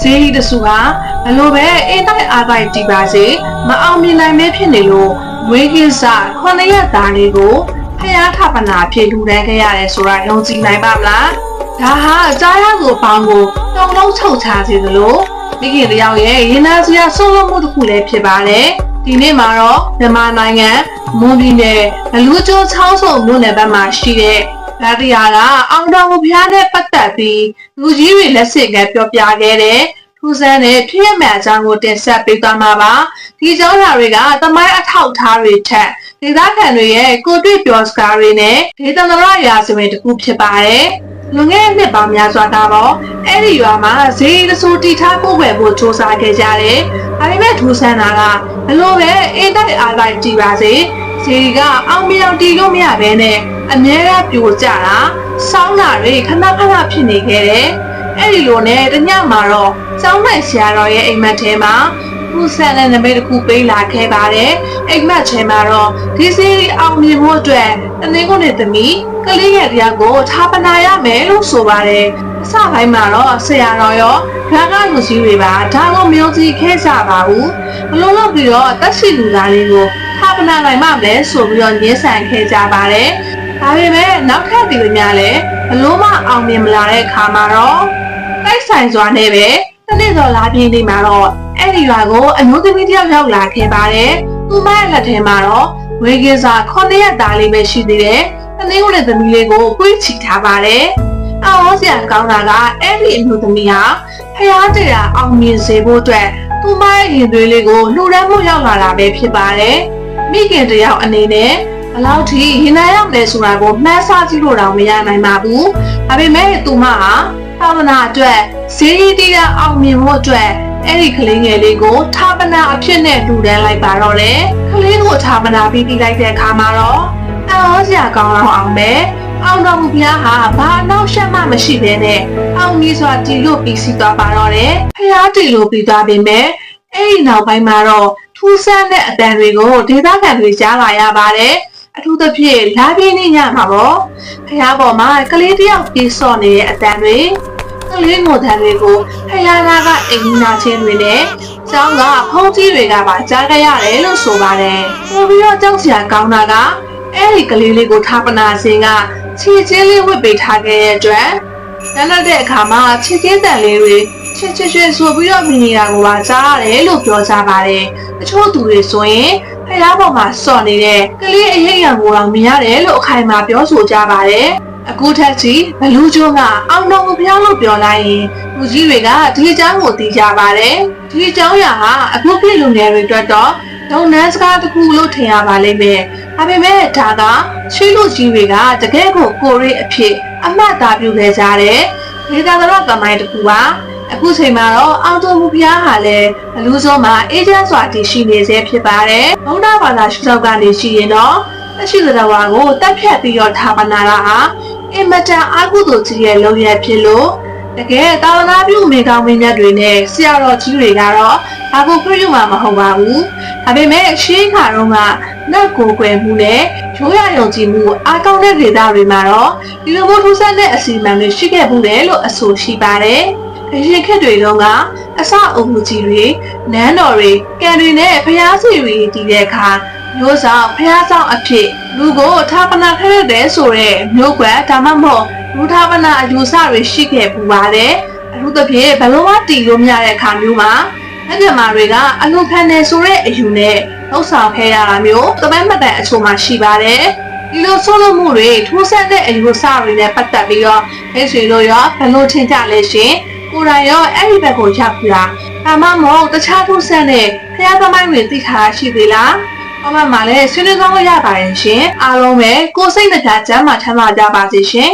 ဈေးကြီးတဆူဟာဘလို့ပဲအင်းတိုက်အားတိုက်တီးပါစေမအောင်မြင်နိုင်မဲဖြစ်နေလို့ဝေးကင်းစား9ရက်သားလေးကိုဖျားထပနာဖြစ်လူတန်းခဲ့ရတယ်ဆိုတာယုံကြည်နိုင်ပါမလားဒါဟာကြားရကိုပေါင်းကိုတုံလုံးချုပ်ချစေသလိုမိခင်တယောက်ရဲ့ရင်နာစရာဆုံးလုံးမှုတစ်ခုလည်းဖြစ်ပါတယ်ဒီနေ့မှာတော့မြန်မာနိုင်ငံမွန်ပြည်နယ်ဘလူးကျွန်းချောင်းစုံမြို့နယ်ဘက်မှာရှိတဲ့ဗတ်တရားကအောင်တော်မူဖျားနဲ့ပတ်သက်ပြီးလူကြီးတွေလက်စစ်ကပြောပြခဲ့တဲ့ထူးဆန်းတဲ့ဖြစ်ရမှန်အကြောင်းကိုတင်ဆက်ပေးသွားမှာပါဒီကြောင်းဓာတ်တွေကသမိုင်းအထောက်အထားတွေထက်ဒေသခံတွေရဲ့ကိုတွေ့ပြောစကားတွေနဲ့ဒေသနာရာဇဝင်တစ်ခုဖြစ်ပါတယ်လွန်ခဲ့တဲ့နှစ်ပေါင်းများစွာကတော့အဲ့ဒီရွာမှာဈေးတဆိုးတီထားပို့ဝယ်ဖို့စ조사ခဲ့ကြတယ်။ဒါပေမဲ့ထူးဆန်းတာကဘလို့ပဲအင်းတိုက်အားတိုက်တီးပါစေဈေးကအောင်မြောင်တီးလို့မရဘဲနဲ့အမြဲတမ်းပြိုကျတာစောင်းတာတွေခဏခဏဖြစ်နေခဲ့တယ်။အဲ့ဒီလိုနဲ့တညမှာတော့ကျောင်းနိုင်ဆရာတော်ရဲ့အိမ်မက်ထဲမှာထူးဆန်းတဲ့နမိတ်တစ်ခုပေးလာခဲ့ပါတယ်။အိမ်မက်ထဲမှာတော့ဒီဈေးအောင်မြင်ဖို့အတွက်တနင်္ဂနွေသမီးကလေးရဲ့တရားကိုထားပနာရမယ်လို့ဆိုပါတယ်အစပိုင်းမှာတော့ဆရာတော်ရောဘာကလူကြီးတွေပါဒါကိုမယုံကြည်ခဲ့ကြပါဘူးဘလို့လို့ပြီးတော့တက်ရှိလူသားလေးကိုထားပနာနိုင်မှမလဲဆိုပြီးတော့ညှင်းဆန်ခဲ့ကြပါတယ်ဒါပေမဲ့နောက်ထပ်ဒီလိုများလဲဘလို့မှအောင်မြင်မလာတဲ့အခါမှာတော့တိုက်ဆိုင်စွာနဲ့ပဲတနေ့တော်လာပြင်းနေမှာတော့အဲ့ဒီရွာကိုအမျိုးသမီးတယောက်ရောက်လာခဲ့ပါတယ်သူမရဲ့လက်ထဲမှာတော့ဝေကင်းစာ9ရက်သားလေးပဲရှိသေးတယ်တနင်္ဂနွေသမီးလေးကိုပွေးချီထားပါတယ်။အော်ဆရာကောင်းတာကအဲ့ဒီအမျိုးသမီးဟာဖျားတရားအောင်မြင်စေဖို့အတွက်သူမရဲ့ရင်သွေးလေးကိုလှူဒန်းမှုရောက်လာတာပဲဖြစ်ပါတယ်။မိခင်တယောက်အနေနဲ့ဘလောက်ထိရင်နာရောက်လဲဆိုတာကိုမှန်းဆကြည့်လို့တော့မရနိုင်ပါဘူး။ဒါပေမဲ့သူမဟာသာဝနာအတွက်ဈေးကြီးတရားအောင်မြင်ဖို့အတွက်အဲ့ဒီကလေးငယ်လေးကိုထာပနာအဖြစ်နဲ့လှူဒန်းလိုက်ပါတော့လေ။ကလေးကိုထာပနာပြီးလိုက်တဲ့အခါမှာတော့အော်ဆရာကောင်းအောင်ပဲအောင်တော်မူဖျားဟာဘာနောက်ရှက်မှမရှိဘဲနဲ့အောင်ကြီးစွာတီလို့ပြီးစီသွားပါတော့တယ်ဖျားတီလို့ပြီးသွားပေမဲ့အဲ့ဒီနောက်ပိုင်းမှာတော့ထူးဆန်းတဲ့အတန်တွေကိုဒေသခံတွေကြားလာရပါတယ်အထူးသဖြင့်လာပြင်းနေညမှာပေါ့ဖျားပေါ်မှာကလေးတယောက်ပြေးစော့နေတဲ့အတန်တွေကလေးငိုတန်တွေကိုဖျားသားကအိမ်နာချင်းတွေနဲ့ကျောင်းကဖုံးကြီးတွေကပါကြားကြရတယ်လို့ဆိုပါတယ်ပို့ပြီးတော့ကြောက်စရာကောင်းတာကအဲ့ဒီကလေးလေးကိုထားပနာစင်ကခြေချင်းလေးဝစ်ပေးထားခဲ့တဲ့အတွက်နောက်တဲ့အခါမှာခြေချင်းတန်လေးတွေချွတ်ဆိုပြီးတော့မြင်နေတာကိုပါကြားရတယ်လို့ပြောကြပါတယ်တချို့သူတွေဆိုရင်ဖျားပေါ်မှာစော့နေတဲ့ကလေးအရေးရံကိုတော့မြင်ရတယ်လို့အခိုင်အမာပြောဆိုကြပါတယ်အခုထက်ကြီးဘလူးကျွန်းကအောင်တော်ကိုဖျားလို့ပြောလိုက်ရင်လူကြီးတွေကဒီအကြောင်းကိုသိကြပါတယ်ဒီအကြောင်းအရာဟာအခုခေတ်လူငယ်တွေအတွက်တော့လုပ်ငန်းစကားတစ်ခုလို့ထင်ရပါလိမ့်မယ်။ဒါပေမဲ့ဒါကချွေးလူကြီးတွေကတကယ်ကိုကိုရီအဖြစ်အမှတ်သားပြုခဲ့ကြတဲ့ဒေသနာသမိုင်းတစ်ခုပါ။အခုချိန်မှာတော့အောင်တော်မူဖျားဟာလည်းအလူစုံမှာအေဂျင့်စွာတည်ရှိနေစေဖြစ်ပါတယ်။ဘုံတော်ဘာသာရှုထောက်ကနေရှိရင်တော့တရှိတဲ့တော်ကိုတက်ဖြတ်ပြီးတော့ထားပနာတာဟာအင်မတန်အကုသိုလ်ကြီးရဲ့လုပ်ရဖြစ်လို့တကယ်တာဝနာပြုမေကောင်းမင်းမြတ်တွေနဲ့ဆရာတော်ကြီးတွေကတော့ဘာကိုပြုမှာမဟုတ်ပါဘူး။ဒါပေမဲ့ရှင်းခါတော့ကနတ်ကိုကွယ်မှုနဲ့ရိုးရယုံကြည်မှုအားကောင်းတဲ့ဒေသတွေမှာတော့ဒီလိုမျိုးထူးဆန်းတဲ့အစီအမံတွေရှိခဲ့မှုတယ်လို့အဆိုရှိပါတယ်။အရင်ခေတ်တွေတုန်းကအစအုပ်ကြီးတွေနန်းတော်တွေကံတွေနဲ့ဖျားစီတွေတည်တဲ့အခါမျိုးဆောင်ဖျားဆောင်အဖြစ်လူကိုထာပနာခဲ့တဲ့ဆိုတဲ့မျိုးကွယ်ဒါမှမဟုတ်လူထာပနာအယူဆတွေရှိခဲ့ပူပါတယ်အထူးသဖြင့်ဘလုံးဝတီလို့မရတဲ့အခါမျိုးမှာမြန်မာတွေကအလူခံနေဆိုတဲ့အယူနဲ့လှုပ်ဆောင်ခဲ့ရတာမျိုးတပတ်မှတ်တဲ့အချို့မှရှိပါတယ်ဒီလိုဆိုလိုမှုတွေထူးဆန်းတဲ့အယူဆတွေနဲ့ပတ်သက်ပြီးတော့မိတ်ဆွေတို့ရောဘယ်လိုထင်ကြလဲရှင်ကိုယ်တိုင်ရောအဲ့ဒီဘက်ကိုရောက်ပြီးတာဒါမှမဟုတ်တခြားထူးဆန်းတဲ့ဖျားသမိုင်းတွေသိထားရှိသေးလားအမှန်မှလည်းဆွေးနွေးကောင်းရပါတယ်ရှင်အားလုံးပဲကိုယ်စိတ်နှပြချမ်းသာချမ်းသာကြပါစေရှင်